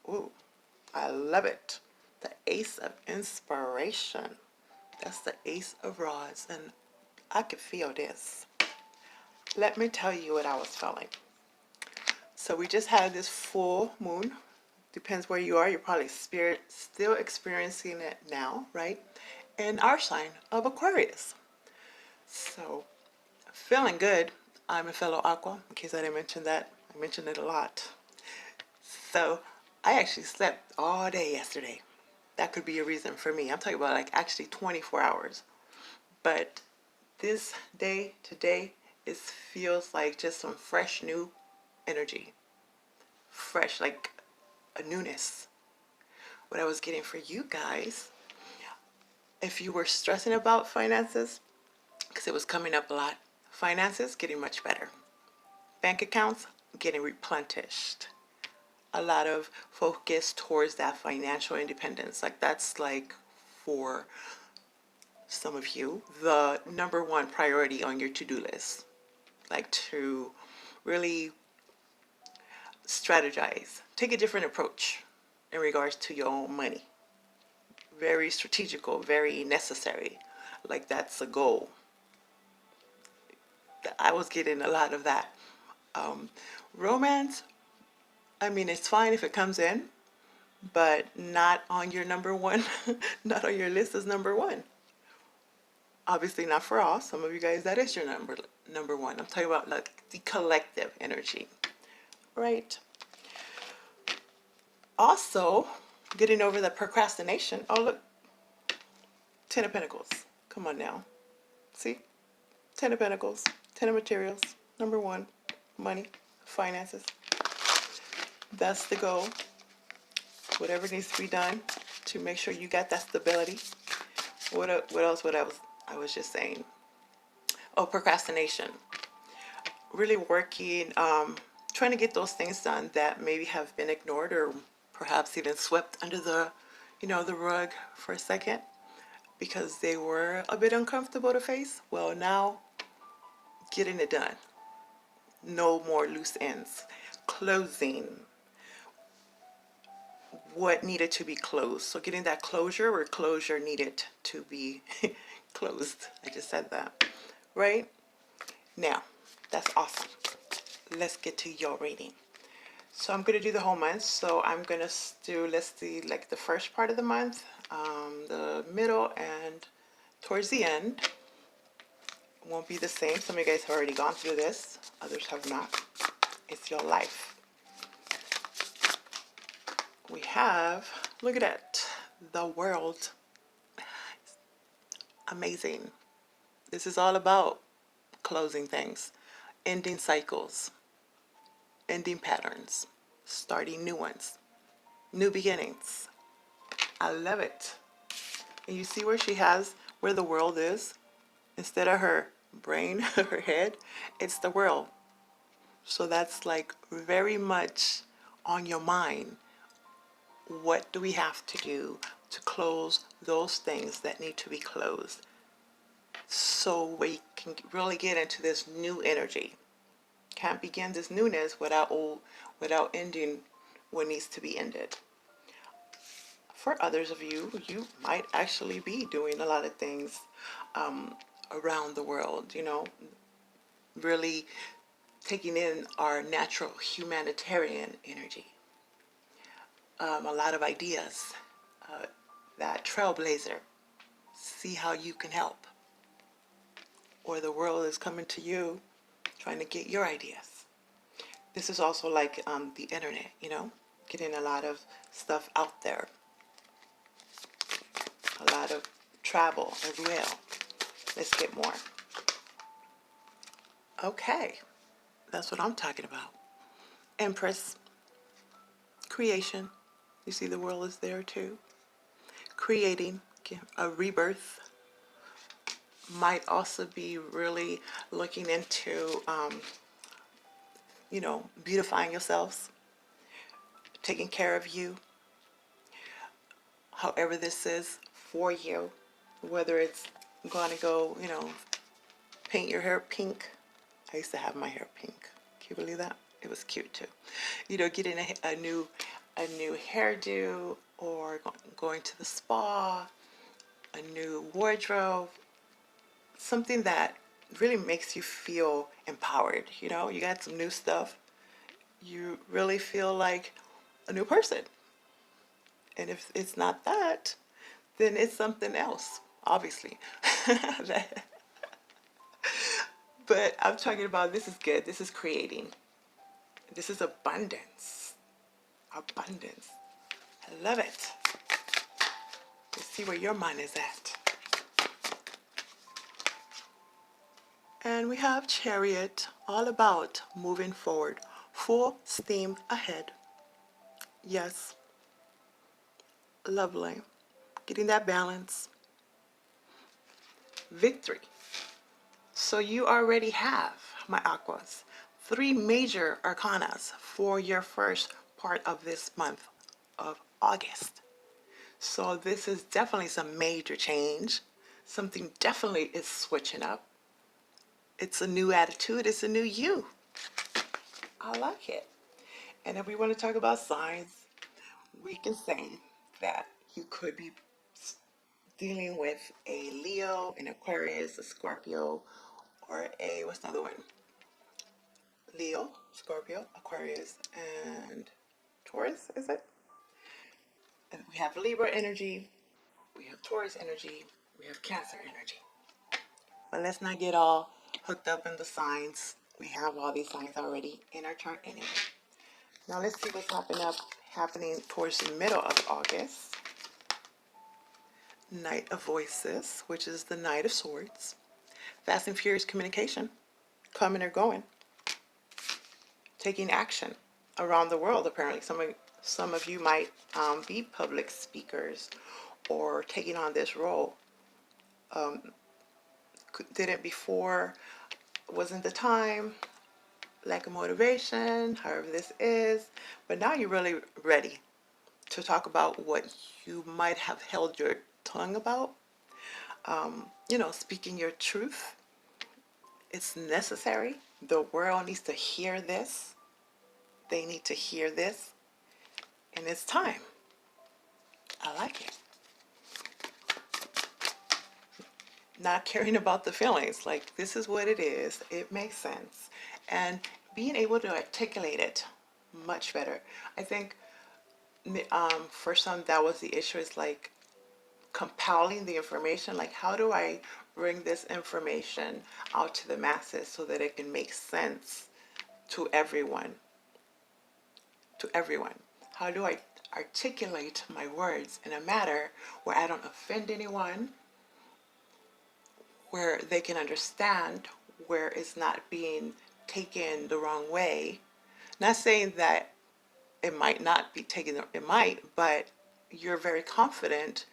Ooh, I love it. The Ace of Inspiration. That's the Ace of Rods, and I could feel this. Let me tell you what I was feeling. So we just had this full moon. Depends where you are. You're probably still experiencing it now, right? In our sign of Aquarius. So feeling good. I'm a fellow Aqua, in case I didn't mention that. I mentioned it a lot. So I actually slept all day yesterday. That could be a reason for me. I'm talking about like actually 24 hours. But this day, today, it feels like just some fresh new energy. Fresh, like a newness. What I was getting for you guys, if you were stressing about finances, because it was coming up a lot, finances getting much better. Bank accounts getting replenished. A lot of focus towards that financial independence. Like that's like for some of you, the number one priority on your to-do list. Like to really strategize, take a different approach in regards to your own money. Very strategical, very necessary. Like that's a goal. I was getting a lot of that. Romance, I mean, it's fine if it comes in, but not on your number one, not on your list as number one. Obviously not for all. Some of you guys, that is your number one. I'm talking about like the collective energy, right? Also, getting over the procrastination. Oh, look, 10 of Pentacles. Come on now. See? 10 of Pentacles, 10 of Materials, number one, money, finances. That's the goal. Whatever needs to be done to make sure you got that stability. What else? What I was just saying. Oh, procrastination. Really working, trying to get those things done that maybe have been ignored or perhaps even swept under the, the rug for a second because they were a bit uncomfortable to face. Well, now getting it done. No more loose ends. Closing what needed to be closed. So getting that closure where closure needed to be closed. I just said that. Right? Now, that's awesome. Let's get to your reading. So I'm going to do the whole month. So I'm going to do, let's see, like the first part of the month, the middle, and towards the end. Won't be the same. Some of you guys have already gone through this. Others have not. It's your life. We have, look at that, the world. Amazing. This is all about closing things, ending cycles, ending patterns, starting new ones, new beginnings. I love it. And you see where she has, where the world is? Instead of her brain, her head, it's the world. So that's like very much on your mind. What do we have to do to close those things that need to be closed so we can really get into this new energy? Can't begin this newness without ending what needs to be ended. For others of you, you might actually be doing a lot of things around the world, really taking in our natural humanitarian energy. A lot of ideas, that trailblazer, see how you can help. Or the world is coming to you, trying to get your ideas. This is also like the internet, getting a lot of stuff out there. A lot of travel as well. Let's get more. Okay, that's what I'm talking about. Empress, creation. You see the world is there too. Creating a rebirth. Might also be really looking into, beautifying yourselves, taking care of you, however this is for you, whether it's going to go, paint your hair pink. I used to have my hair pink. Can you believe that? It was cute too. Getting a new a new hairdo or going to the spa, a new wardrobe, something that really makes you feel empowered. You know, you got some new stuff. You really feel like a new person. And if it's not that, then it's something else, obviously. But I'm talking about this is good. This is creating. This is abundance. Abundance. I love it. Let's see where your mind is at. And we have Chariot, all about moving forward, full steam ahead. Yes, lovely. Getting that balance. Victory. So you already have, my aquas, 3 major arcanas for your first part of this month of August. So this is definitely some major change. Something definitely is switching up. It's a new attitude. It's a new you. I like it. And if we want to talk about signs, we can say that you could be dealing with a Leo, an Aquarius, a Scorpio, or a, what's the other one? Leo, Scorpio, Aquarius, and Taurus, is it? And we have Libra energy, we have Taurus energy, we have Cancer energy. But let's not get all hooked up in the signs. We have all these signs already in our chart anyway. Now let's see what's happening towards the middle of August. Knight of Voices, which is the Knight of Swords. Fast and furious communication, coming or going. Taking action around the world, apparently. Some of you might be public speakers or taking on this role. Did it before, wasn't the time, lack of motivation, however this is. But now you're really ready to talk about what you might have held your tongue about. You know, speaking your truth. It's necessary. The world needs to hear this. They need to hear this. And it's time. I like it. Not caring about the feelings. Like, this is what it is. It makes sense. And being able to articulate it much better. I think for some that was the issue. Is like compiling the information. Like, how do I bring this information out to the masses so that it can make sense to everyone? To everyone. How do I articulate my words in a manner where I don't offend anyone, where they can understand, where it's not being taken the wrong way? Not saying that it might not be taken, it might, but you're very confident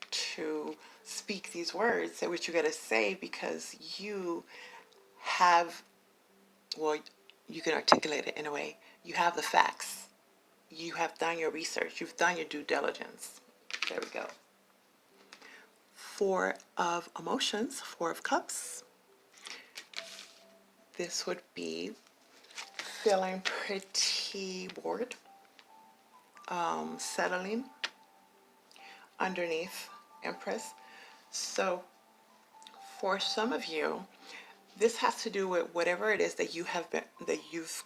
to speak these words, say what you got to say, because you have, well, you can articulate it in a way. You have the facts. You have done your research. You've done your due diligence. There we go. 4 of emotions, 4 of cups. This would be feeling pretty bored, settling underneath Empress. So for some of you, this has to do with whatever it is that you have been, that you've,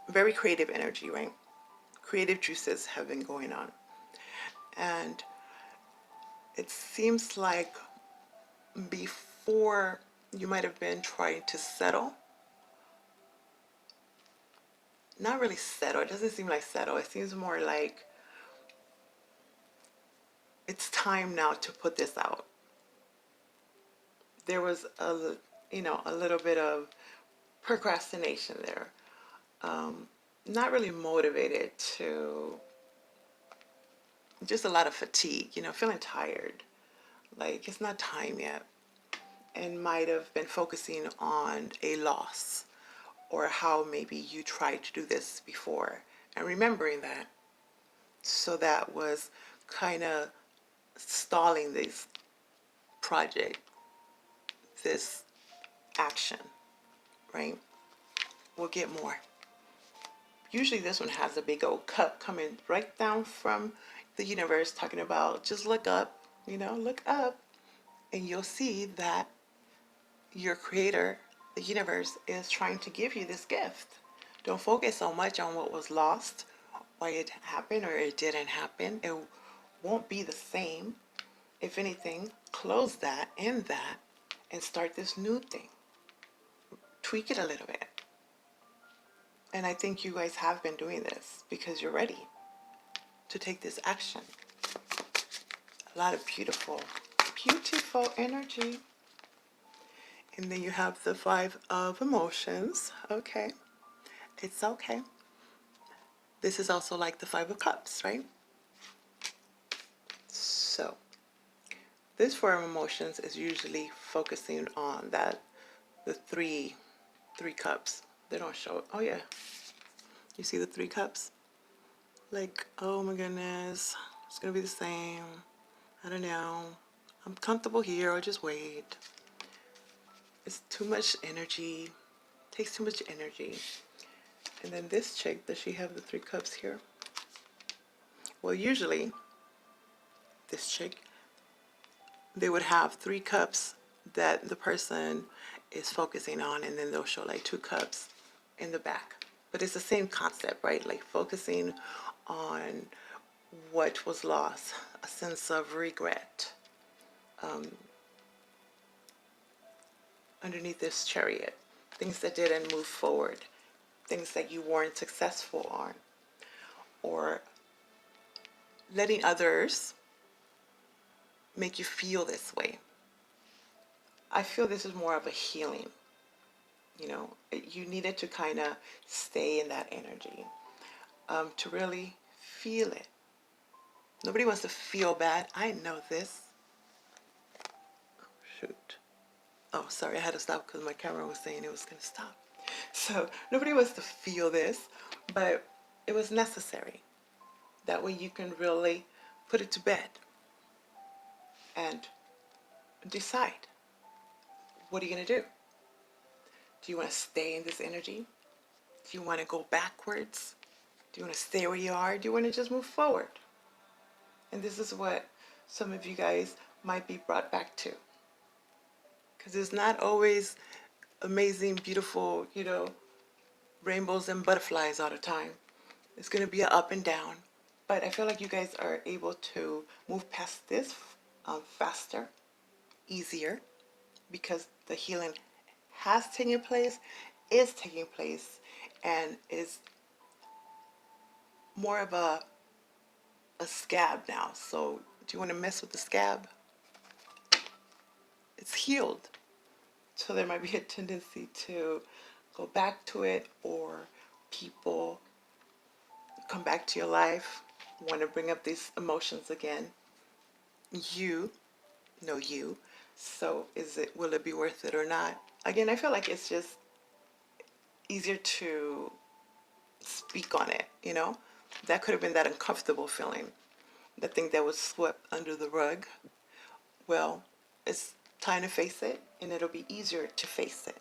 very creative energy, right? Creative juices have been going on. And it seems like before you might have been trying to settle. Not really settle. It doesn't seem like settle. It seems more like it's time now to put this out. There was a little bit of procrastination there. Not really motivated to, just a lot of fatigue, feeling tired. Like it's not time yet. And might have been focusing on a loss or how maybe you tried to do this before and remembering that. So that was kind of stalling this project, this action, right? We'll get more. Usually this one has a big old cup coming right down from the universe, talking about just look up, look up, and you'll see that your creator, the universe, is trying to give you this gift. Don't focus so much on what was lost, why it happened or it didn't happen. It won't be the same. If anything, close that, end that, and start this new thing. Tweak it a little bit. And I think you guys have been doing this because you're ready to take this action. A lot of beautiful, beautiful energy. And then you have the Five of Emotions. Okay. It's okay. This is also like the Five of Cups, right? So, this Four of Emotions is usually focusing on the three cups. They don't show it. Oh, yeah. You see the 3 cups? Like, oh my goodness, it's going to be the same. I don't know. I'm comfortable here. I'll just wait. It's too much energy. Takes too much energy. And then this chick, does she have the 3 cups here? Well, usually, this chick, they would have 3 cups that the person is focusing on, and then they'll show like 2 cups in the back. But it's the same concept, right? Like focusing on what was lost, a sense of regret. Underneath this Chariot, things that didn't move forward, things that you weren't successful on, or letting others make you feel this way. I feel this is more of a healing. You needed to kind of stay in that energy to really feel it. Nobody wants to feel bad. I know this. Shoot. Oh, sorry, I had to stop because my camera was saying it was going to stop. So nobody wants to feel this, but it was necessary. That way you can really put it to bed and decide, what are you going to do? Do you want to stay in this energy? Do you want to go backwards? Do you want to stay where you are? Do you want to just move forward? And this is what some of you guys might be brought back to. Because it's not always amazing, beautiful, rainbows and butterflies all the time. It's going to be an up and down. But I feel like you guys are able to move past this faster, easier, because the healing has taken place, is taking place, and is more of a scab now. So do you want to mess with the scab? It's healed. So there might be a tendency to go back to it, or people come back to your life, want to bring up these emotions again. You know you. So will it be worth it or not? Again, I feel like it's just easier to speak on it, That could have been that uncomfortable feeling, the thing that was swept under the rug. Well, it's time to face it, and it'll be easier to face it.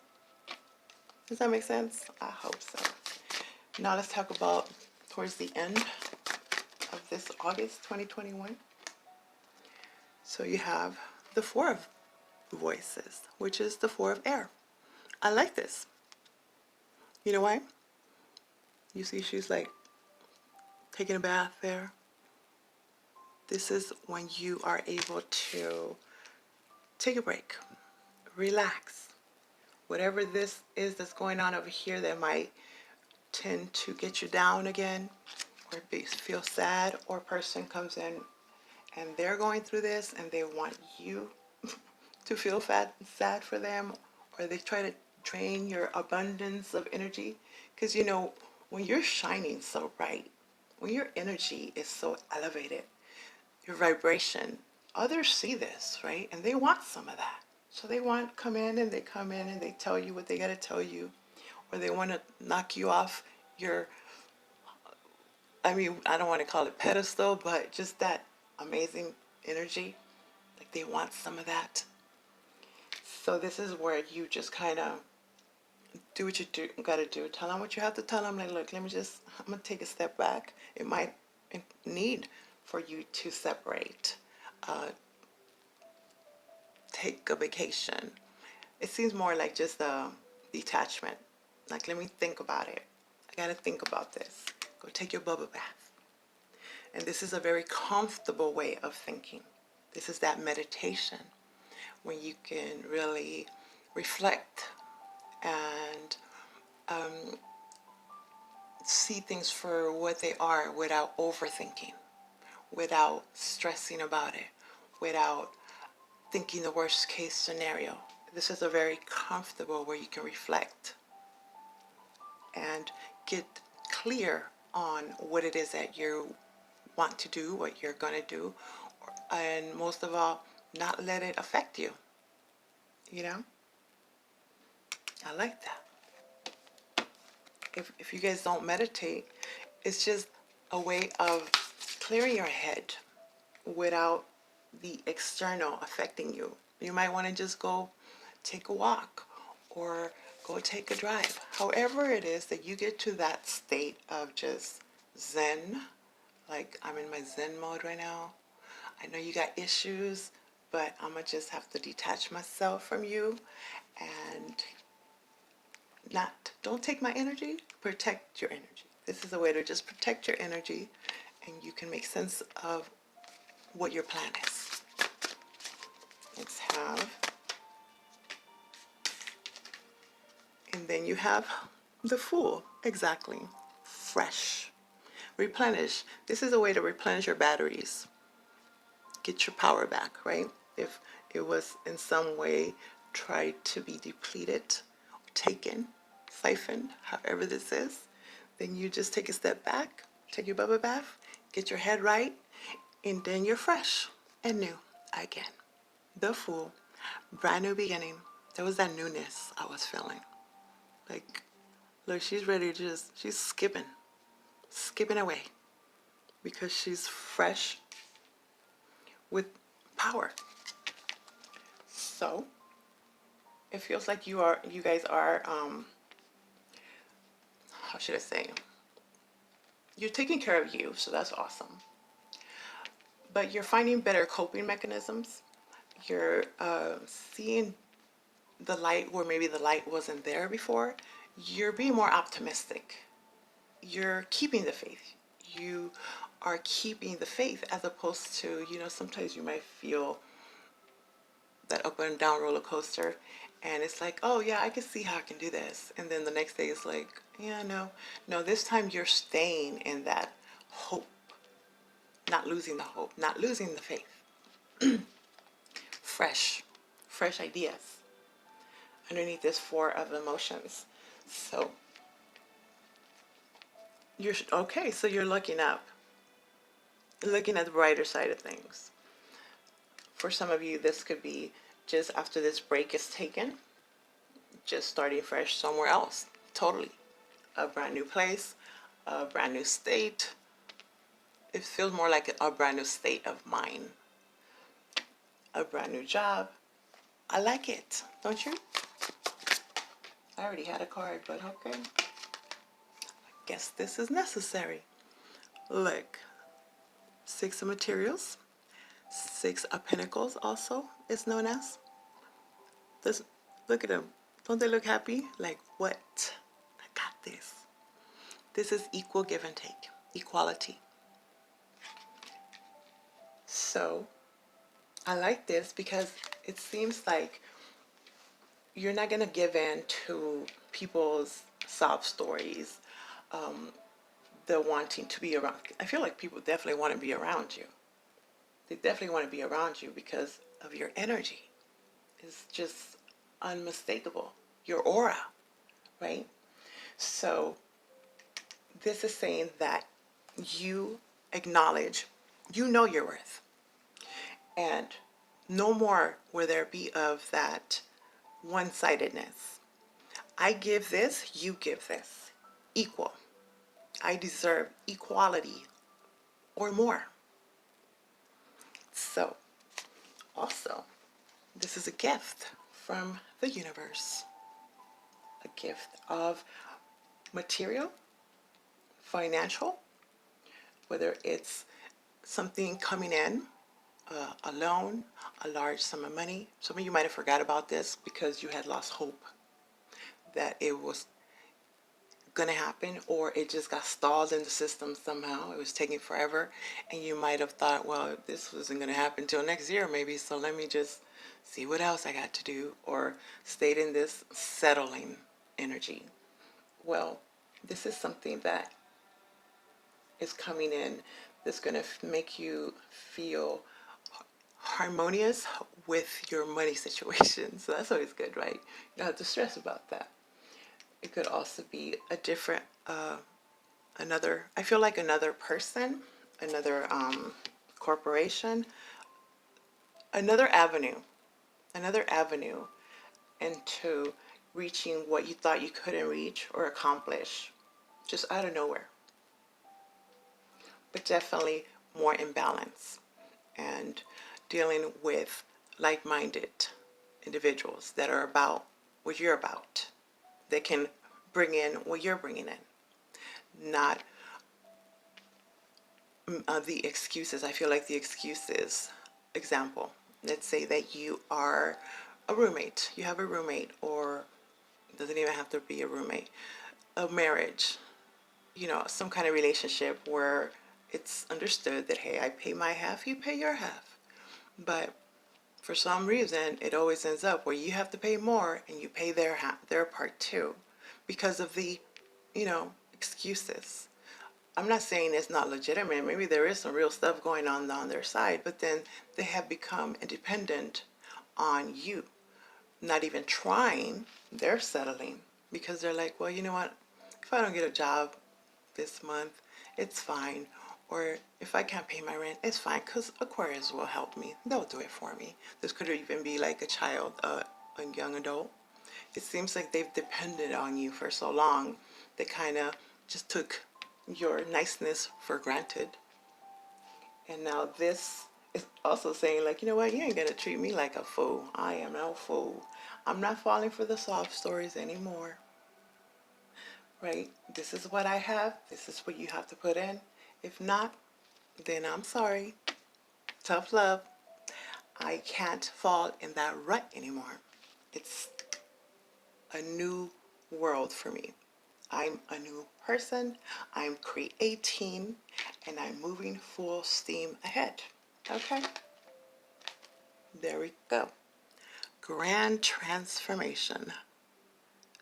Does that make sense? I hope so. Now let's talk about towards the end of this August 2021. So you have the Four of Voices, which is the Four of Air. I like this. You know why? You see she's like taking a bath there. This is when you are able to take a break, relax. Whatever this is that's going on over here that might tend to get you down again, or feel sad, or a person comes in and they're going through this and they want you to feel sad for them, or they try to drain your abundance of energy. Because when you're shining so bright, when your energy is so elevated, your vibration, others see this, right? And they want some of that. So they come in and they tell you what they got to tell you, or they want to knock you off your, I don't want to call it pedestal, but just that amazing energy. Like they want some of that. So this is where you just kind of do what you gotta do. Tell them what you have to tell them. Like, look, I'm gonna take a step back. It might need for you to separate, take a vacation. It seems more like just a detachment. Like, let me think about it. I gotta think about this. Go take your bubble bath. And this is a very comfortable way of thinking. This is that meditation when you can really reflect and see things for what they are without overthinking, without stressing about it, without thinking the worst case scenario. This is a very comfortable where you can reflect and get clear on what it is that you want to do, what you're going to do, and most of all, not let it affect you. You know? I like that. If you guys don't meditate, it's just a way of clearing your head without the external affecting you. You might want to just go take a walk or go take a drive. However it is that you get to that state of just zen, like I'm in my zen mode right now. I know you got issues, but I'm going to just have to detach myself from you and don't take my energy, protect your energy. This is a way to just protect your energy and you can make sense of what your plan is. Let's have, and then you have the Fool, exactly, fresh, replenish. This is a way to replenish your batteries, get your power back, right? If it was in some way tried to be depleted, taken, siphoned, however this is, then you just take a step back, take your bubble bath, get your head right, and then you're fresh and new again. The Fool, brand new beginning. There was that newness I was feeling. Like, look, she's ready to she's skipping away because she's fresh with power. So, it feels like you guys are, how should I say? You're taking care of you, so that's awesome. But you're finding better coping mechanisms. You're seeing the light where maybe the light wasn't there before. You're being more optimistic. You're keeping the faith. You are keeping the faith as opposed to, sometimes you might feel that up and down roller coaster and it's like, oh yeah, I can see how I can do this. And then the next day it's like, yeah, no, this time you're staying in that hope, not losing the hope, not losing the faith. Fresh ideas underneath this 4 of emotions. So you're okay. So you're looking up, looking at the brighter side of things. For some of you, this could be just after this break is taken, just starting fresh somewhere else. Totally. A brand new place, a brand new state. It feels more like a brand new state of mind. A brand new job. I like it, don't you? I already had a card, but okay. I guess this is necessary. Look, 6 of materials. 6 of Pentacles also is known as. This, look at them. Don't they look happy? Like, what? I got this. This is equal give and take. Equality. So, I like this because it seems like you're not going to give in to people's sob stories, the wanting to be around. I feel like people definitely want to be around you. They definitely want to be around you because of your energy. It's just unmistakable. Your aura, right? So this is saying that you acknowledge, you know your worth. And no more will there be of that one-sidedness. I give this, you give this. Equal. I deserve equality or more. So, also, this is a gift from the universe. a gift of material, financial, whether it's something coming in, a loan, a large sum of money. Some of you might have forgot about this because you had lost hope that it was going to happen, or it just got stalled in the system somehow. It was taking forever, and you might have thought, well, this wasn't going to happen till next year maybe, so let me just see what else I got to do, or stayed in this settling energy. Well, this is something that is coming in that's going to make you feel harmonious with your money situation. So that's always good, right? You don't have to stress about that. It could also be a different, I feel like another person, another corporation, another avenue into reaching what you thought you couldn't reach or accomplish, just out of nowhere. But definitely more in balance and dealing with like-minded individuals that are about what you're about. They can bring in what you're bringing in, not the excuses. I feel like the excuses, example, let's say that you are a roommate, you have a roommate, or it doesn't even have to be a roommate, a marriage, some kind of relationship where it's understood that, hey, I pay my half, you pay your half. But for some reason, it always ends up where you have to pay more and you pay their part too, because of the, excuses. I'm not saying it's not legitimate. Maybe there is some real stuff going on their side, but then they have become independent on you. Not even trying, they're settling because they're like, well, you know what? If I don't get a job this month, it's fine. Or if I can't pay my rent, it's fine because Aquarius will help me. They'll do it for me. This could even be like a child, a young adult. It seems like they've depended on you for so long, they kind of just took your niceness for granted. And now this is also saying, like, you know what, you ain't gonna treat me like a fool. I am no fool. I'm not falling for the soft stories anymore. Right? This is what I have. This is what you have to put in. If not, then I'm sorry. Tough love. I can't fall in that rut anymore. It's a new world for me. I'm a new person. I'm creating, and I'm moving full steam ahead. Okay? There we go. Grand transformation.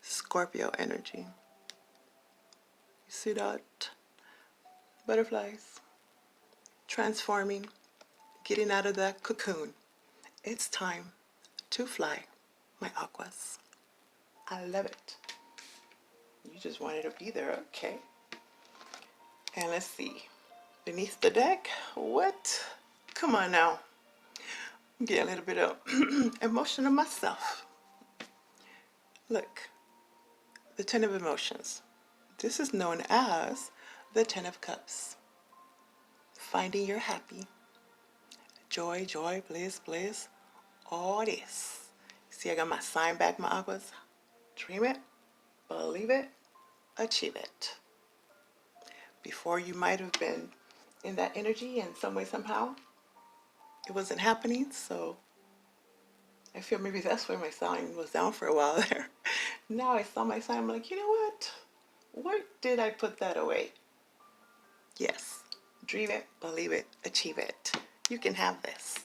Scorpio energy. You see that? Butterflies. Transforming. Getting out of that cocoon. It's time to fly, my aquas. I love it. You just wanted to be there, okay. And let's see. Beneath the deck, what? Come on now. Get a little bit of emotional myself. Look, the Ten of Emotions. This is known as the Ten of Cups. Finding your happy. Joy, joy, bliss, bliss. All this. See, I got my sign back, my aquas. Dream it, believe it, achieve it. Before, you might have been in that energy in some way, somehow. It wasn't happening, so I feel maybe that's why my sign was down for a while there. Now I saw my sign, I'm like, you know what? Where did I put that away? Yes, dream it, believe it, achieve it. You can have this.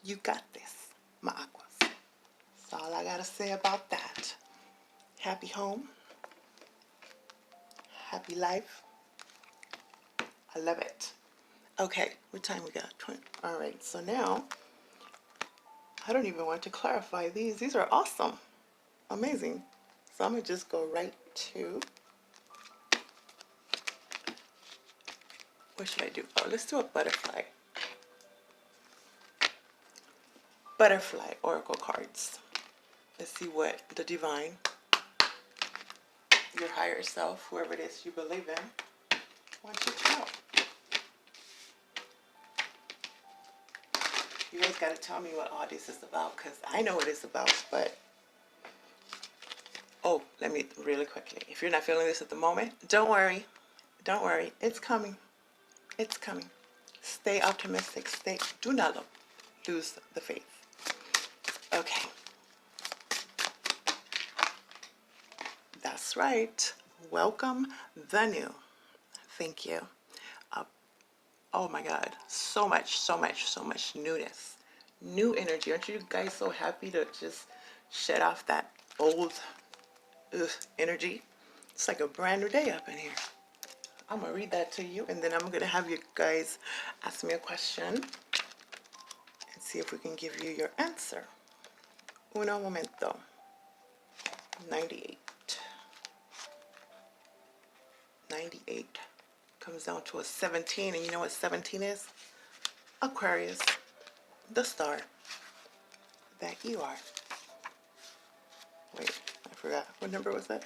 You got this, my aquas. That's all I gotta say about that. Happy home. Happy life. I love it. Okay, what time we got? 20. All right, so now, I don't even want to clarify these. These are awesome. Amazing. So I'm going to just go right to, what should I do? Oh, let's do a butterfly. Butterfly oracle cards. Let's see what the divine, your higher self, whoever it is you believe in, wants you to know. You guys got to tell me what all this is about, because I know what it's about, but Oh, let me really quickly. If you're not feeling this at the moment, don't worry. Don't worry. It's coming. It's coming. Stay optimistic. Do not lose the faith. Okay. That's right. Welcome the new. Thank you. Oh my God. So much newness. New energy. Aren't you guys so happy to just shed off that old energy? It's like a brand new day up in here. I'm going to read that to you, and then I'm going to have you guys ask me a question and see if we can give you your answer. Uno momento. 98. 98 comes down to a 17, and you know what 17 is? Aquarius, the star that you are. Wait, I forgot. What number was that?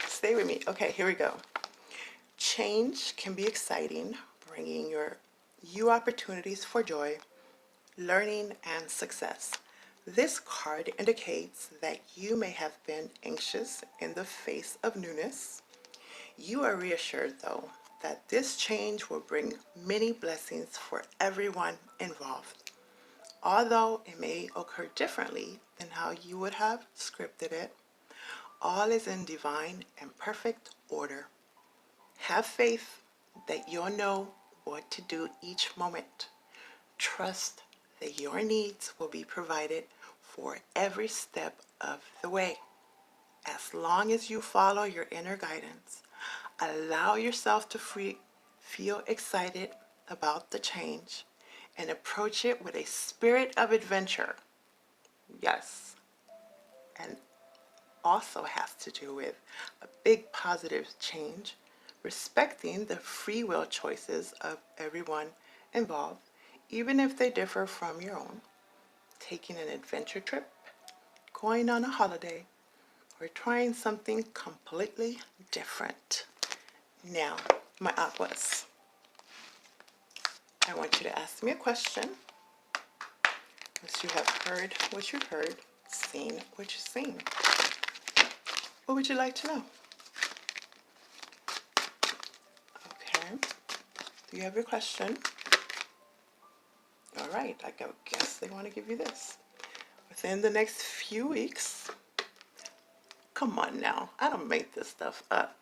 Stay with me. Okay, here we go. Change can be exciting, bringing you opportunities for joy, learning, and success. This card indicates that you may have been anxious in the face of newness. You are reassured, though, that this change will bring many blessings for everyone involved. Although it may occur differently than how you would have scripted it, all is in divine and perfect order. Have faith that you'll know what to do each moment. Trust that your needs will be provided for every step of the way. As long as you follow your inner guidance, allow yourself to feel excited about the change and approach it with a spirit of adventure. Yes, and also has to do with a big positive change, respecting the free will choices of everyone involved, even if they differ from your own. Taking an adventure trip, going on a holiday, or trying something completely different. Now, my Aquas, I want you to ask me a question. Once you have heard what you've heard, seen what you've seen. What would you like to know? Okay. Do you have your question? All right. I guess they want to give you this. Within the next few weeks, come on now. I don't make this stuff up.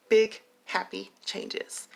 Big, happy changes.